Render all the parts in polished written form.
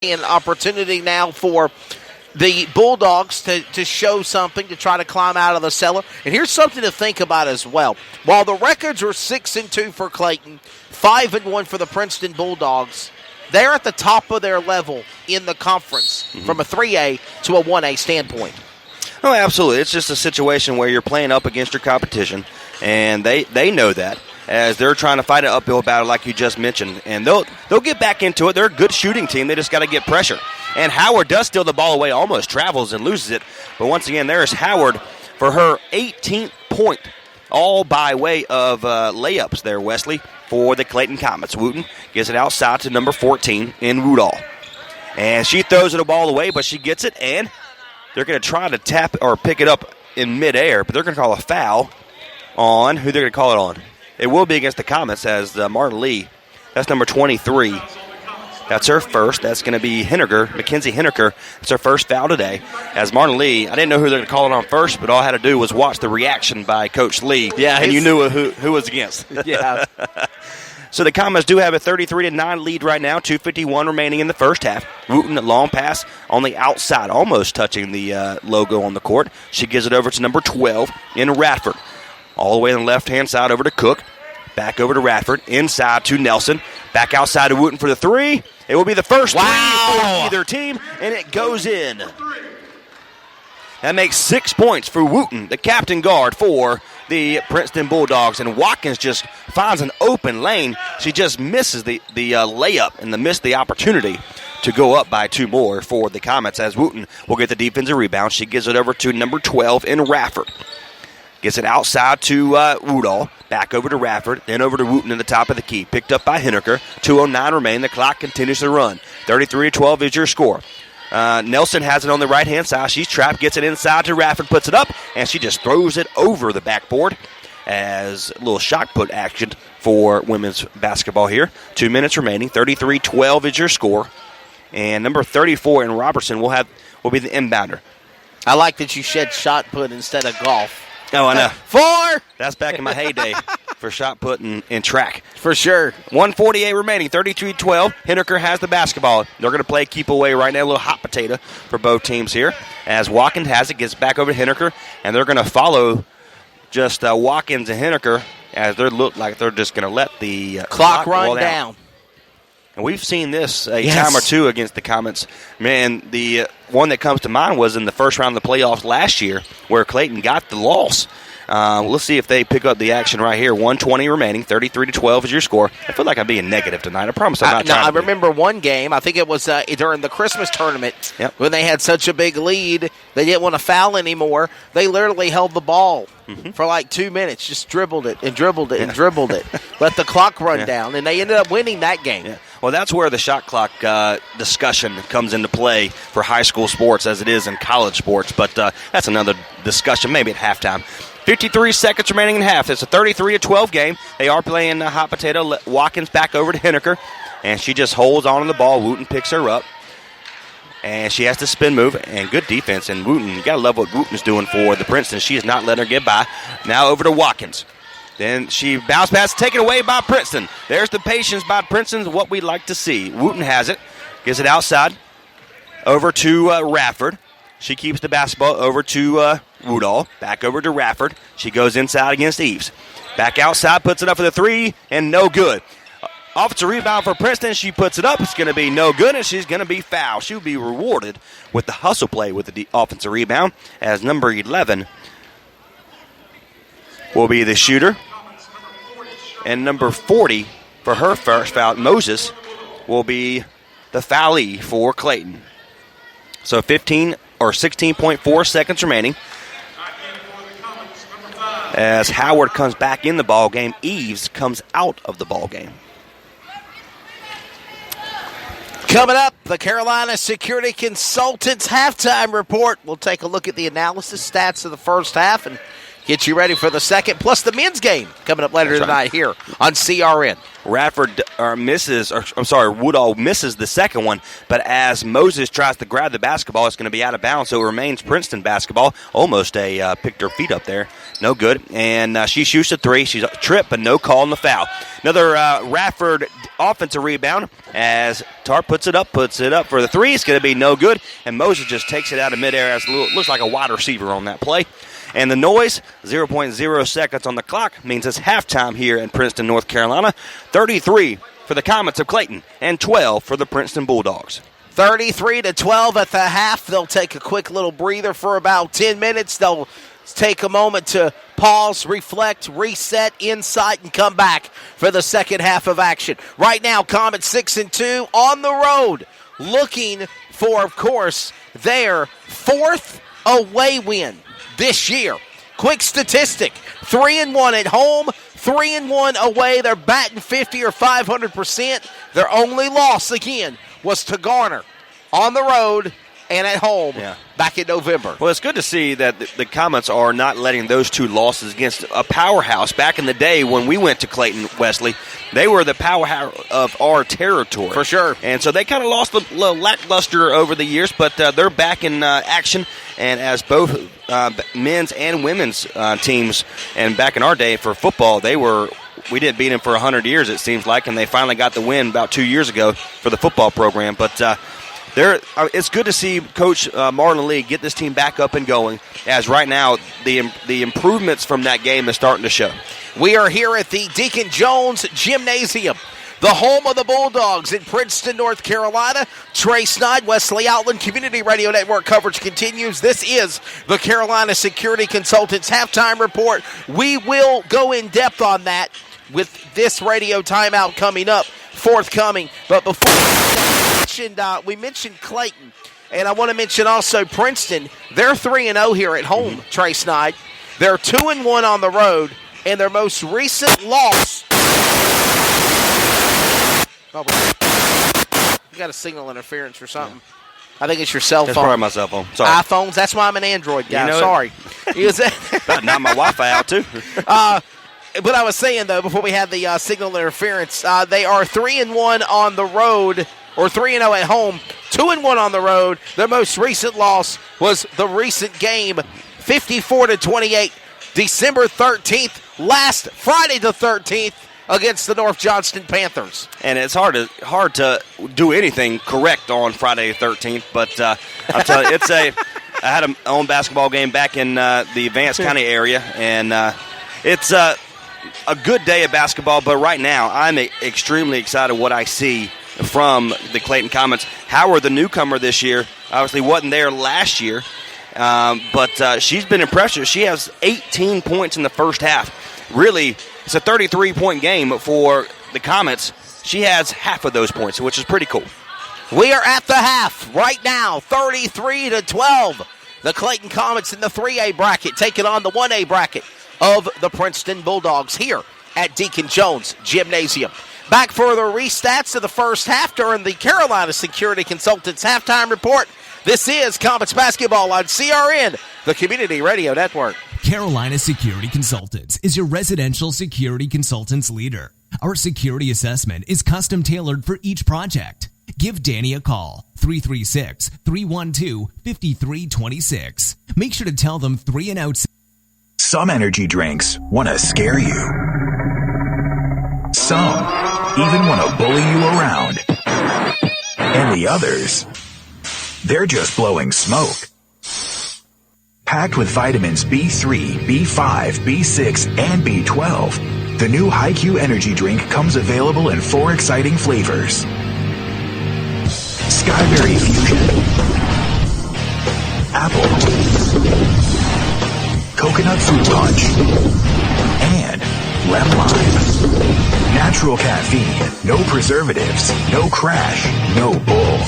An opportunity now for the Bulldogs to show something, to try to climb out of the cellar. And here's something to think about as well. While the records are 6-2 for Clayton, 5-1 for the Princeton Bulldogs, they're at the top of their level in the conference from a 3A to a 1A standpoint. Oh, absolutely. It's just a situation where you're playing up against your competition, and they know that, as they're trying to fight an uphill battle like you just mentioned. And they'll get back into it. They're a good shooting team. They just got to get pressure. And Howard does steal the ball away, almost travels and loses it. But once again, there's Howard for her 18th point, all by way of layups there, Wesley, for the Clayton Comets. Wooten gets it outside to number 14 in Rudolph. And she throws it a ball away, but she gets it, and they're going to try to tap or pick it up in midair, but they're going to call a foul on who they're going to call it on. It will be against the Comets as Martin Lee. That's number 23. That's her first. That's going to be Mackenzie Henniker. It's her first foul today. As Martin Lee, I didn't know who they're going to call it on first, but all I had to do was watch the reaction by Coach Lee. Yeah, and you knew who was against. Yeah. So the Comets do have a 33-9 lead right now, 2:51 remaining in the first half. Wooten, a long pass on the outside, almost touching the logo on the court. She gives it over to number 12 in Radford. All the way on the left-hand side over to Cook. Back over to Radford. Inside to Nelson. Back outside to Wooten for the three. It will be the first three for either team, and it goes in. That makes 6 points for Wooten, the captain guard for the Princeton Bulldogs. And Watkins just finds an open lane. She just misses the layup and missed the opportunity to go up by two more for the Comets, as Wooten will get the defensive rebound. She gives it over to number 12 in Radford. Gets it outside to Rudolph. Back over to Radford. Then over to Wooten in the top of the key. Picked up by Henniker. 2:09 remain. The clock continues to run. 33-12 is your score. Nelson has it on the right-hand side. She's trapped. Gets it inside to Radford. Puts it up. And she just throws it over the backboard as a little shot put action for women's basketball here. 2 minutes remaining. 33-12 is your score. And number 34 in Robertson will be the inbounder. I like that you said shot put instead of golf. Oh, I know. 4. That's back in my heyday for shot put and track. For sure. 1:48 remaining, 32-12. Henniker has the basketball. They're going to play keep away right now, a little hot potato for both teams here. As Watkins has it, gets back over to Henniker, and they're going to follow just Watkins and Henniker as they look like they're just going to let the clock run down. And we've seen this a time or two against the Comets. Man, the one that comes to mind was in the first round of the playoffs last year where Clayton got the loss. Let's see if they pick up the action right here. 1:20 remaining, 33-12 is your score. I feel like I'm being negative tonight. I promise I'm not trying to be. I remember one game, I think it was during the Christmas tournament, when they had such a big lead, they didn't want to foul anymore. They literally held the ball for like 2 minutes, just dribbled it and dribbled it and dribbled it. Let the clock run down, and they ended up winning that game. Yeah. Well, that's where the shot clock discussion comes into play for high school sports as it is in college sports. But that's another discussion, maybe at halftime. 53 seconds remaining in half. It's a 33-12 game. They are playing hot potato. Watkins back over to Henniker, and she just holds on to the ball. Wooten picks her up, and she has to spin move, and good defense. And Wooten, you got to love what Wooten's doing for the Princeton. She is not letting her get by. Now over to Watkins. Then she bounce pass taken away by Princeton. There's the patience by Princeton, what we like to see. Wooten has it. Gives it outside. Over to Radford. She keeps the basketball over to Rudolph. Back over to Radford. She goes inside against Eves. Back outside, puts it up for the three, and no good. Offensive rebound for Princeton. She puts it up. It's going to be no good, and she's going to be fouled. She'll be rewarded with the hustle play with the offensive rebound, as number 11 will be the shooter. And number 40 for her first foul, Moses, will be the foulee for Clayton. So 16.4 seconds remaining. As Howard comes back in the ball game, Eves comes out of the ball game. Coming up, the Carolina Security Consultants halftime report. We'll take a look at the analysis stats of the first half and get you ready for the second, plus the men's game coming up later tonight here on CRN. Woodall misses the second one, but as Moses tries to grab the basketball, it's going to be out of bounds, so it remains Princeton basketball. Almost picked her feet up there. No good. And she shoots a three. She's tripped, but no call on the foul. Another Radford offensive rebound as Tart puts it up for the three. It's going to be no good, and Moses just takes it out of midair as looks like a wide receiver on that play. And the noise, 0.0 seconds on the clock, means it's halftime here in Princeton, North Carolina. 33 for the Comets of Clayton and 12 for the Princeton Bulldogs. 33-12 at the half. They'll take a quick little breather for about 10 minutes. They'll take a moment to pause, reflect, reset, insight, and come back for the second half of action. Right now, Comets 6-2 on the road, looking for, of course, their fourth away win this year. Quick statistic, 3-1 at home, 3-1 away. They're batting 50 or 500%. Their only loss, again, was to Garner on the road and at home back in November. Well, it's good to see that the Comets are not letting those two losses against a powerhouse. Back in the day when we went to Clayton, Wesley, they were the powerhouse of our territory. For sure. And so they kind of lost a little lackluster over the years, but they're back in action. And as both men's and women's teams, and back in our day for football, we didn't beat them for 100 years, it seems like, and they finally got the win about 2 years ago for the football program. But it's good to see Coach Marlon Lee get this team back up and going, as right now the improvements from that game is starting to show. We are here at the Deacon Jones Gymnasium, the home of the Bulldogs in Princeton, North Carolina. Trey Snyde, Wesley Outland, Community Radio Network coverage continues. This is the Carolina Security Consultants halftime report. We will go in depth on that with this radio timeout coming up, forthcoming. But before we mentioned Clayton, and I want to mention also Princeton. They're 3-0 here at home, Trey Snyde. They're 2-1 on the road, and their most recent loss. Oh, you got a signal interference or something. Yeah. I think it's your cell phone. That's probably my cell phone. Sorry. iPhones. That's why I'm an Android guy. You know sorry. About knocked my Wi-Fi out too. But I was saying though, before we had the signal interference, they are 3-1 on the road, or 3-0 at home, 2-1 on the road. Their most recent loss was the recent game, 54-28, December 13th, last Friday the 13th. Against the North Johnston Panthers. And it's hard to do anything correct on Friday the 13th, but I'm telling you, I had my own basketball game back in the Vance County area, and it's a good day of basketball, but right now I'm extremely excited what I see from the Clayton Comets. Howard, the newcomer this year, obviously wasn't there last year, but she's been impressive. She has 18 points in the first half. Really, it's a 33-point game for the Comets. She has half of those points, which is pretty cool. We are at the half right now, 33-12. The Clayton Comets in the 3A bracket taking on the 1A bracket of the Princeton Bulldogs here at Deacon Jones Gymnasium. Back for the restats of the first half during the Carolina Security Consultants halftime report. This is Comets basketball on CRN, the Community Radio Network. Carolina Security Consultants is your residential security consultants leader. Our security assessment is custom tailored for each project. Give Danny a call, 336-312-5326. Make sure to tell them 3 and out. Some energy drinks want to scare you. Some even want to bully you around. And the others, they're just blowing smoke. Packed with vitamins B3, B5, B6, and B12, the new Hi-Q energy drink comes available in 4 exciting flavors. Skyberry Fusion, Apple, Coconut Fruit Punch, and Lemon Lime. Natural caffeine, no preservatives, no crash, no bull.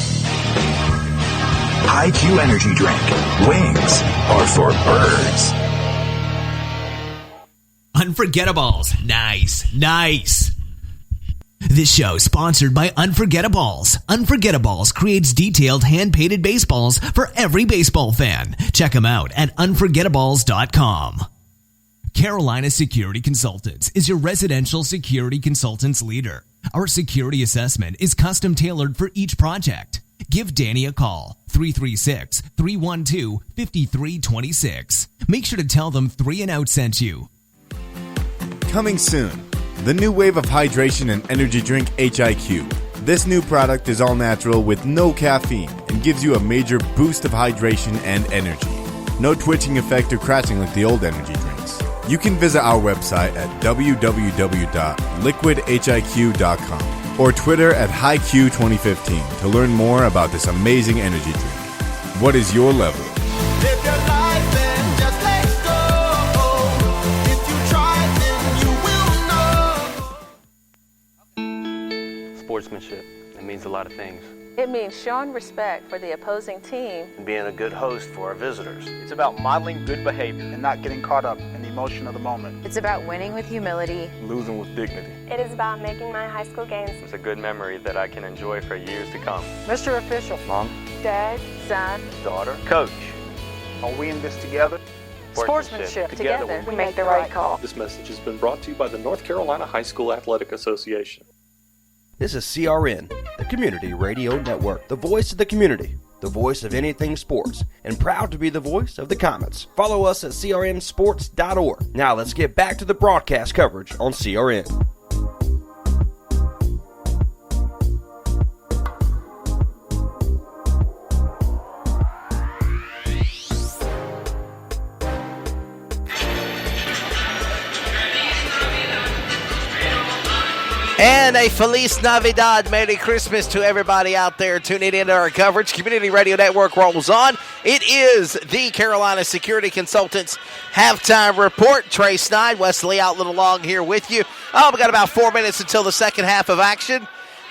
Hi-Q energy drink. Wings are for birds. Unforgettables. Nice. This show is sponsored by Unforgettables. Unforgettables creates detailed hand-painted baseballs for every baseball fan. Check them out at unforgettables.com. Carolina Security Consultants is your residential security consultants leader. Our security assessment is custom tailored for each project. Give Danny a call, 336-312-5326. Make sure to tell them 3 and Out sent you. Coming soon, the new wave of hydration and energy drink HIQ. This new product is all natural with no caffeine and gives you a major boost of hydration and energy. No twitching effect or crashing like the old energy drinks. You can visit our website at www.liquidhiq.com or Twitter at HiQ2015 to learn more about this amazing energy drink. What is your level? Live your life and just let go. If you try, then you will know. Sportsmanship, it means a lot of things. It means showing respect for the opposing team. And being a good host for our visitors. It's about modeling good behavior and not getting caught up in the emotion of the moment. It's about winning with humility. Losing with dignity. It is about making my high school games. It's a good memory that I can enjoy for years to come. Mr. Official. Mom. Dad. Son. Daughter. Coach. Are we in this together? Sportsmanship. Together we make the right call. This message has been brought to you by the North Carolina High School Athletic Association. This is CRN, the Community Radio Network, the voice of the community, the voice of anything sports, and proud to be the voice of the Comets. Follow us at crnsports.org. Now let's get back to the broadcast coverage on CRN. And a Feliz Navidad, Merry Christmas to everybody out there tuning into our coverage. Community Radio Network rolls on. It is the Carolina Security Consultants halftime report. Trey Snide, Wesley Outlet along here with you. We got about 4 minutes until the second half of action.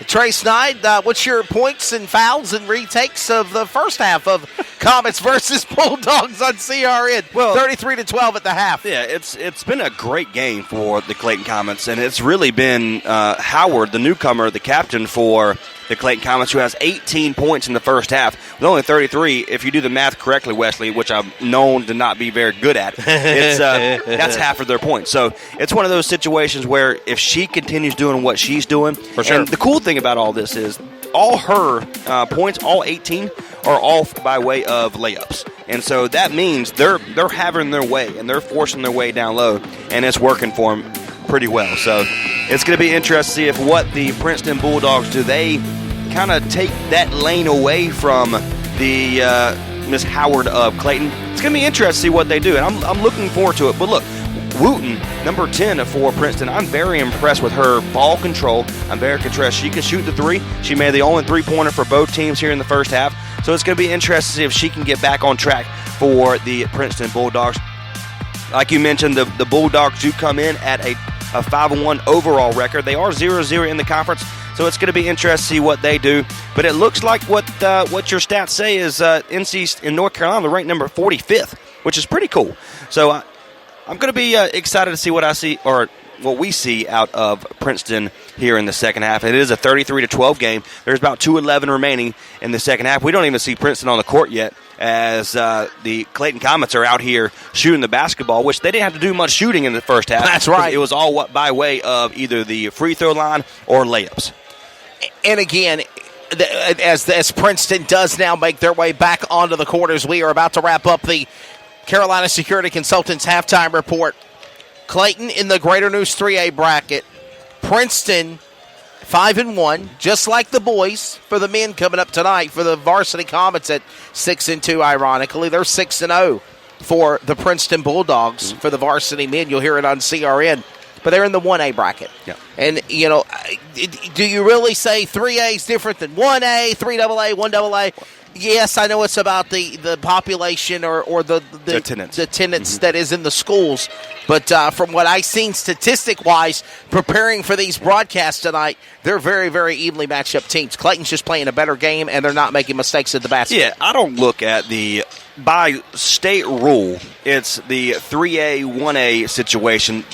Trey Snide, what's your points and fouls and retakes of the first half of Comets versus Bulldogs on CRN? Well, 33-12 at the half. Yeah, it's been a great game for the Clayton Comets, and it's really been Howard, the newcomer, the captain for the Clayton Comets, who has 18 points in the first half with only 33. If you do the math correctly, Wesley, which I'm known to not be very good at, it's that's half of their points. So it's one of those situations where if she continues doing what she's doing, for sure. And the cool thing about all this is all her points, all 18, are all by way of layups. And so that means they're having their way, and they're forcing their way down low, and it's working for them pretty well. So it's going to be interesting to see if what the Princeton Bulldogs do. They kind of take that lane away from the Miss Howard of Clayton. It's going to be interesting to see what they do, and I'm looking forward to it. But look, Wooten, number 10 for Princeton, I'm very impressed with her ball control. I'm very impressed. She can shoot the three. She made the only three-pointer for both teams here in the first half. So it's going to be interesting to see if she can get back on track for the Princeton Bulldogs. Like you mentioned, the Bulldogs do come in at a 5-1 overall record. They are 0-0 in the conference, so it's going to be interesting to see what they do. But it looks like what your stats say is NC in North Carolina ranked number 45th, which is pretty cool. So I'm going to be excited to see what I see or what we see out of Princeton here in the second half. It is a 33-12 game. There's about 2:11 remaining in the second half. We don't even see Princeton on the court yet, as the Clayton Comets are out here shooting the basketball, which they didn't have to do much shooting in the first half. That's right. It was all by way of either the free throw line or layups. And again, as Princeton does now make their way back onto the court, as we are about to wrap up the Carolina Security Consultants halftime report. Clayton in the Greater News 3A bracket. Princeton 5-1, just like the boys for the men coming up tonight for the Varsity Comets at 6-2. Ironically, they're 6-0 for the Princeton Bulldogs for the Varsity men. You'll hear it on CRN, but they're in the 1A bracket. Yeah. And do you really say 3A is different than 1A, 3AA, 1AA? Yes, I know it's about the population or the attendance that is in the schools. But from what I've seen statistic-wise, preparing for these broadcasts tonight, they're very, very evenly matched up teams. Clayton's just playing a better game, and they're not making mistakes at the basket. Yeah, I don't look at by state rule, it's the 3A, 1A situation.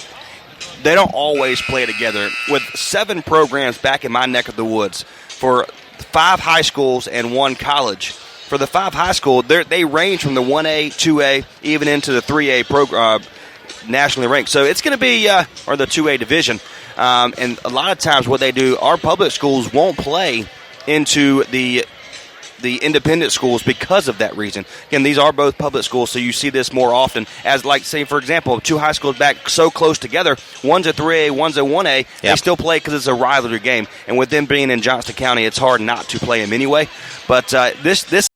They don't always play together. With 7 programs back in my neck of the woods for 5 high schools and 1 college. For the 5 high school, they range from the 1A, 2A, even into the 3A program, nationally ranked. So it's going to be, or the 2A division. And a lot of times what they do, our public schools won't play into the the independent schools because of that reason. Again, these are both public schools, so you see this more often. As, like, say, for example, two high schools back so close together, one's a 3A, one's a 1A, they still play because it's a rivalry game. And with them being in Johnston County, it's hard not to play them anyway. But this